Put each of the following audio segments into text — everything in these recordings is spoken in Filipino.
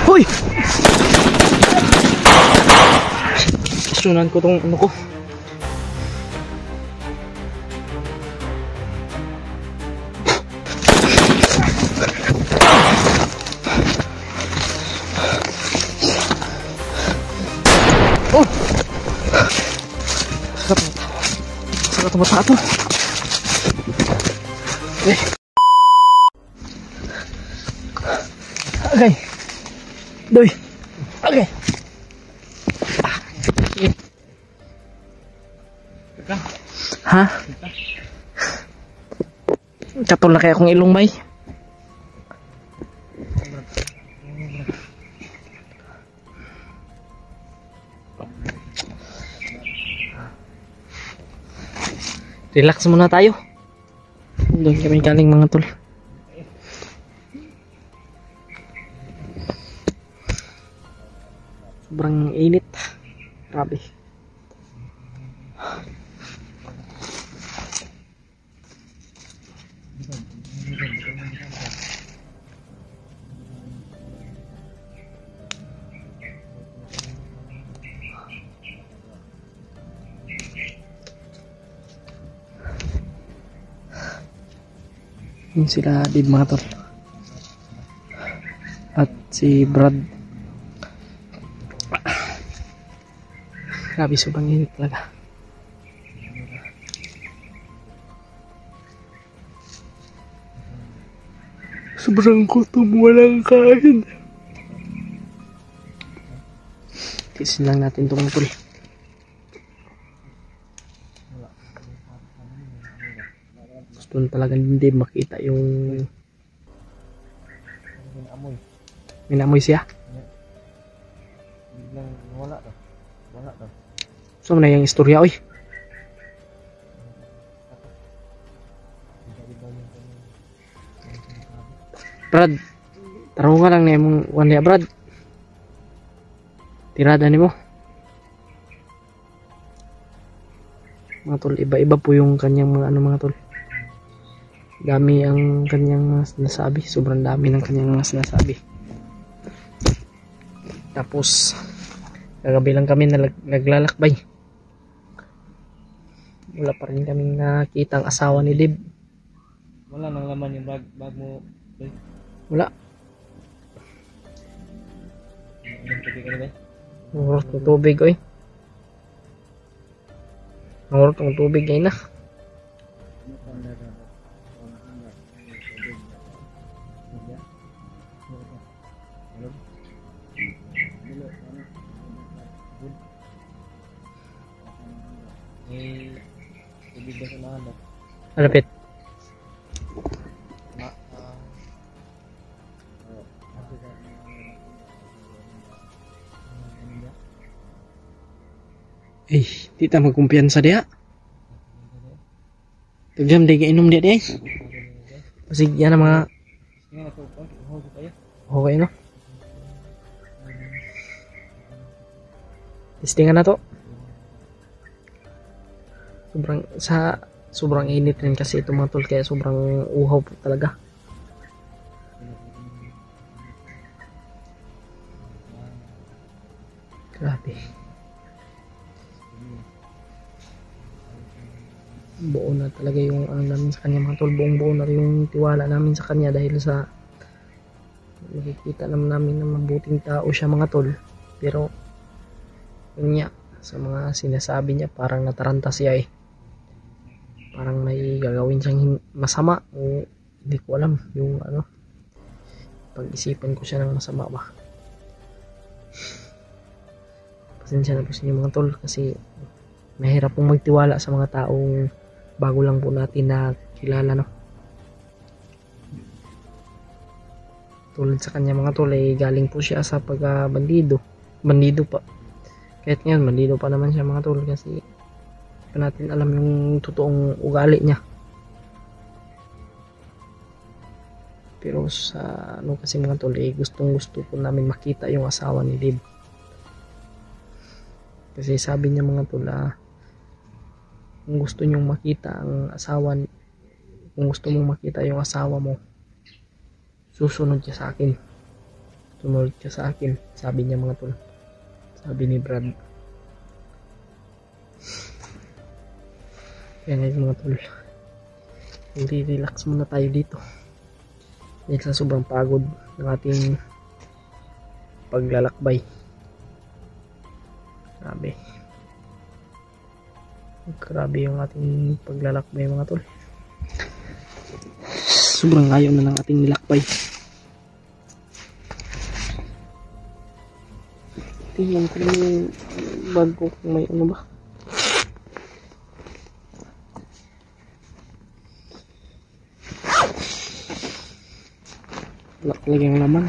Hoy! Sunan ko tong ano ko. Oh! Sakit ang mata ito. Okay. Okay. Doy. Okay. Ha? Katol na kaya akong ilong bay. Relax muna tayo. Doon kami galing mga tol. Sobrang init. Grabe. Yun sila Dib mga tol. At si Brad. Grabe, sobrang init talaga. Sobrang gutom, walang kain. Kisin lang natin itong tol. Gusto talaga hindi makita yung minamoy siya. Wala daw. So na yung istorya oy. Brad, taro nga lang na yung one niya Brad. Tirada ni mo. Mga tol, iba-iba po yung kanyang mga ano mga tol. Dami ang kanyang mga sinasabi. Sobrang dami ng kanyang mga sinasabi. Tapos kagabi lang kami naglalakbay. Wala pa rin kaming nakita ang asawa ni Dib. Wala nang laman yung bag mo. Wala. Nangurot ng tubig oy. Nangurot ng tubig ay na. Malapit. Eh, di ta magkumpiyansa diha. Tugam di inom dia deh. Pasig yan ang mga okay no. Testingan na to. Sobrang init rin kasi ito mga tol, kaya sobrang uhaw po talaga. Grabe. Buo na talaga yung ano namin sa kanya mga tol. Buong-buo na yung tiwala namin sa kanya dahil sa nakikita naman namin na mabuting tao siya mga tol. Pero yun niya, sa mga sinasabi niya parang nataranta siya eh. Parang may gagawin siyang masama o hindi ko alam yung ano. Pag-isipan ko siya ng masama ba. Pasensya na po sa inyo mga tol kasi mahirap pong magtiwala sa mga taong bago lang po natin na kilala no. Tulad sa kanya mga tol ay galing po siya sa pagka-bandido pa. Kahit ngayon bandido pa naman siya mga tol kasi pa natin alam yung totoong ugali niya. Pero sa ano kasi mga tol eh, gustong gusto po namin makita yung asawa ni Dib. Kasi sabi niya mga tol kung gusto nyong makita ang asawa, kung gusto mong makita yung asawa mo, susunod siya sa akin. Sumunod ka sa akin, sabi niya mga tol. Sabi ni Brad. Kaya ngayon mga tol, i-relax muna tayo dito. Dahil sa sobrang pagod ng ating paglalakbay. Grabe yung ating paglalakbay mga tol. Sobrang layo na ng ating nilakbay. Tingnan ko yung bag ko kung may ano ba. Wala talaga yung laman.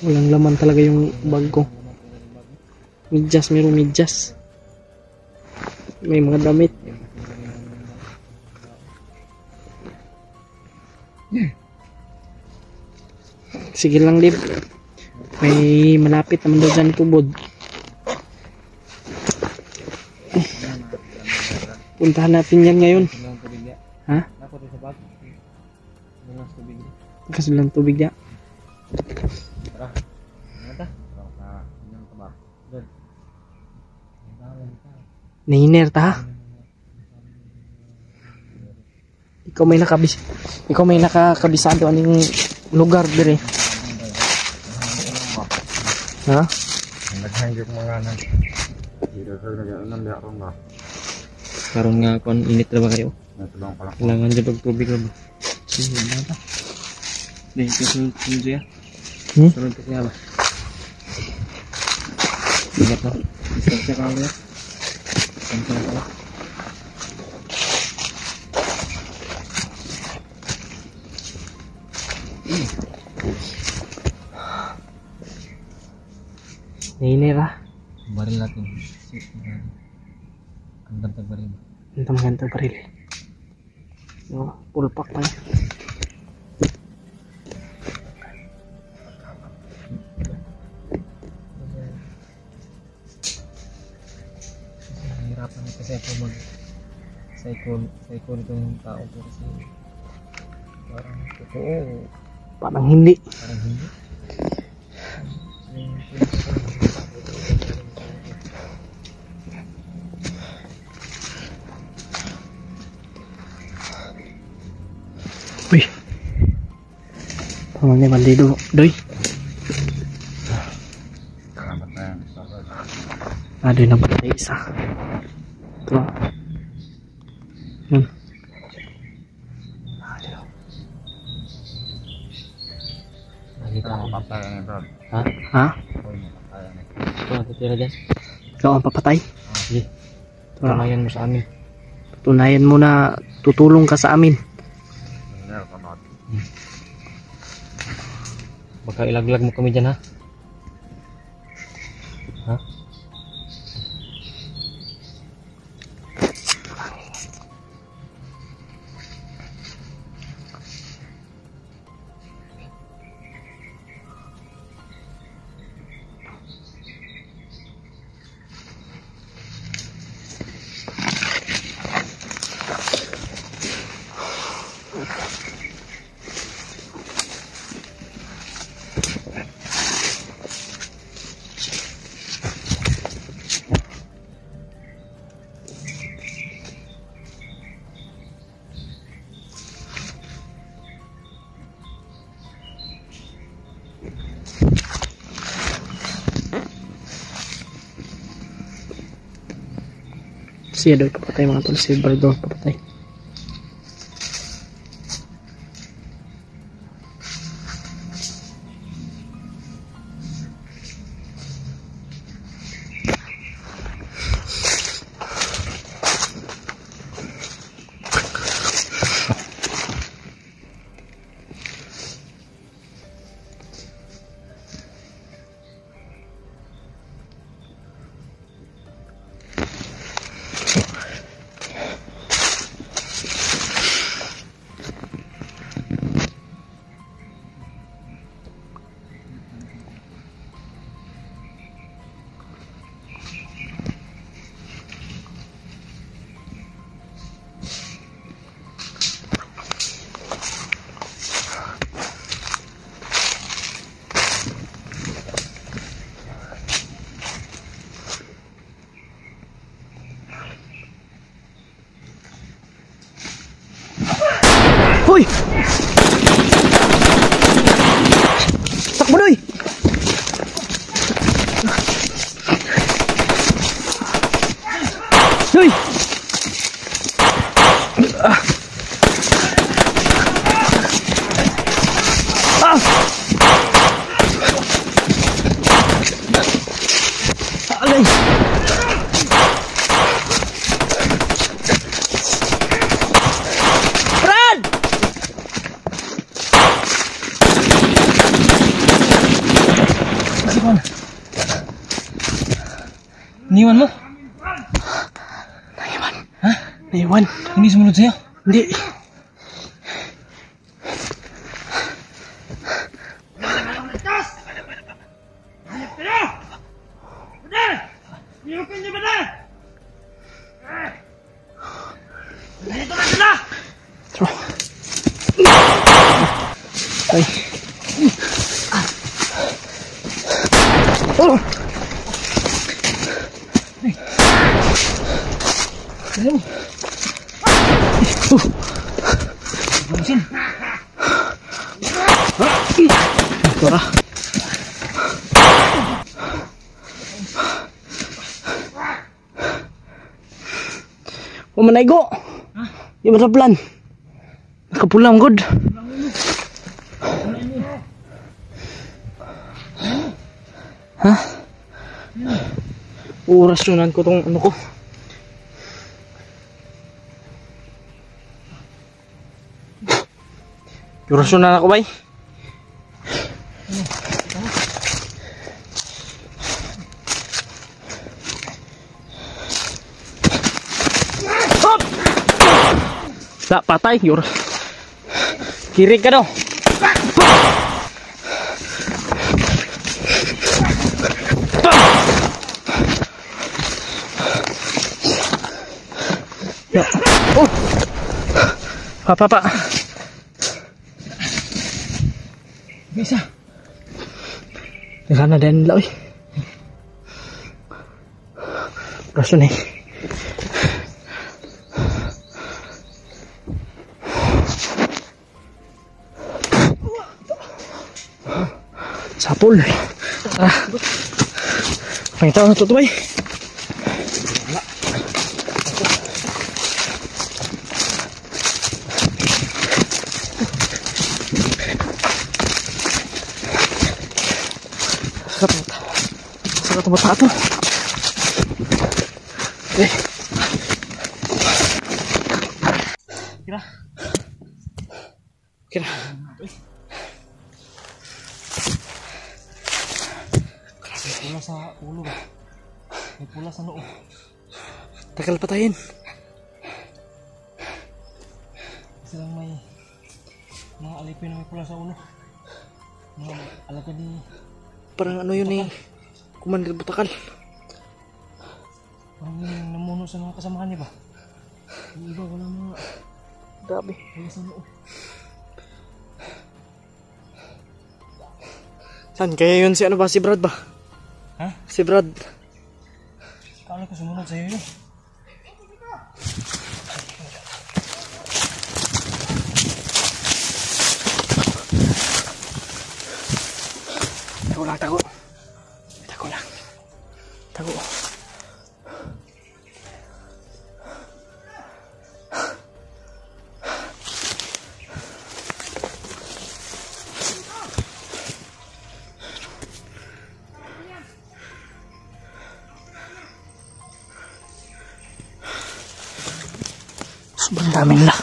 Walang laman talaga yung bag ko. Medyas, mayroong medyas. May mga damit. Sige lang, Lib. May malapit naman daw dyan tubod. Puntahan natin yan ngayon. Ha? Kasilang tubig niya. Nahiner ta. Ikaw may nakakabisado aning lugar dire. Ha? Naghanggap mga anak. Karon nga kon init ra ba kayo? Kailangan dyan pagtubig ra ba? Sige na ta. Dahil kasunod siya. Sunod ka siya ba? Ingat na. Distansya ka ulit. Distansya ka ulit. Nainira. Baril natin. Ang gantag baril. Ang gantag baril. No, full pack pa niya. Nahihirapan kasi ako mag-cycle itong tao ko kasi parang totoo. Parang hindi. Parang hindi. Uy. Paman ni bandido, doy. Ada na patay isa. Ito. Yun. Nakita mo patay ang ito. Ha? Ha? Ito ang titira dyan. Ikaw ang papatay? Sige. Tunayan mo sa amin. Tunayan mo na tutulong ka sa amin. Baka ilaglag mo kami dyan ha. Ha? Siya doy papatay mga tol. Si Bardo papatay. Hoy! Takbo doy! Doy! Ah! Alay! Brad! Iniwan mo? Naiwan. Ha? Naiwan. Hindi sumunod sa'yo? Hindi. Tro. Ay. Oh! Alam mo? Bumusin. Tara. Manaygo. Di ba plan? Nakapulang god. Ha? Orasyonan ko tong ano ko. Orasyonan ako bay. Tak patay yor. Kiri ka daw. Ya. Oh. Pa. Bisa. Di sana din nila, uy. Rason eh. Sapul. Ah. Pangitaw na ito ito, bay. Saka tumata ito. Okay. Kira. Kira. May pula sa ulo ba? May pula sa noo. Tagal patayin. Kasi lang may mga alipin na may pula sa ulo. Mga alagad ni... Parang ano yun eh. Kumandir Butakal. Parang yung namuno sa mga kasamahan niya ba? Yung iba wala mga... Grabe. Wala sa noo. Saan? Kaya yun si ano ba? Si Brad ba? Ha? Si Brad. Kala ko sumunod sa'yo yun. Tago lang, tago. Tago lang. Tago. Sobrang dami nila.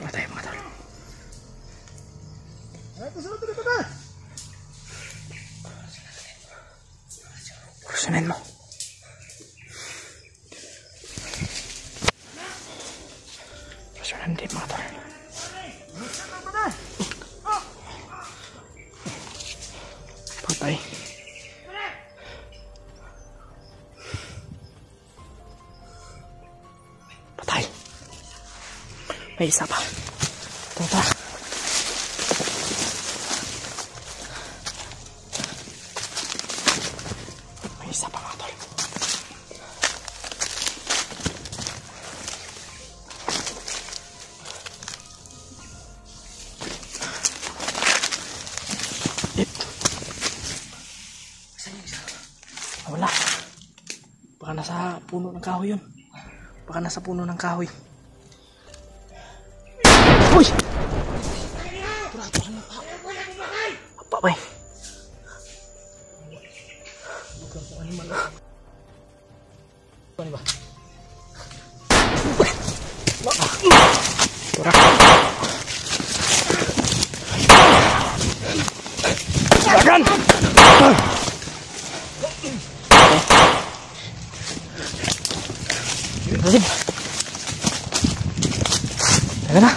Wala tayo mga tol. Kursunin mo. Kursunin din mga tol. Patay. Patay. May isa pa. Ito pa. May isa pa mga tol. Wala. Baka nasa puno ng kahoy yun. Baka nasa puno ng kahoy. Uy! Apa ba? Ano ba? Tura. Bagan! Tara na.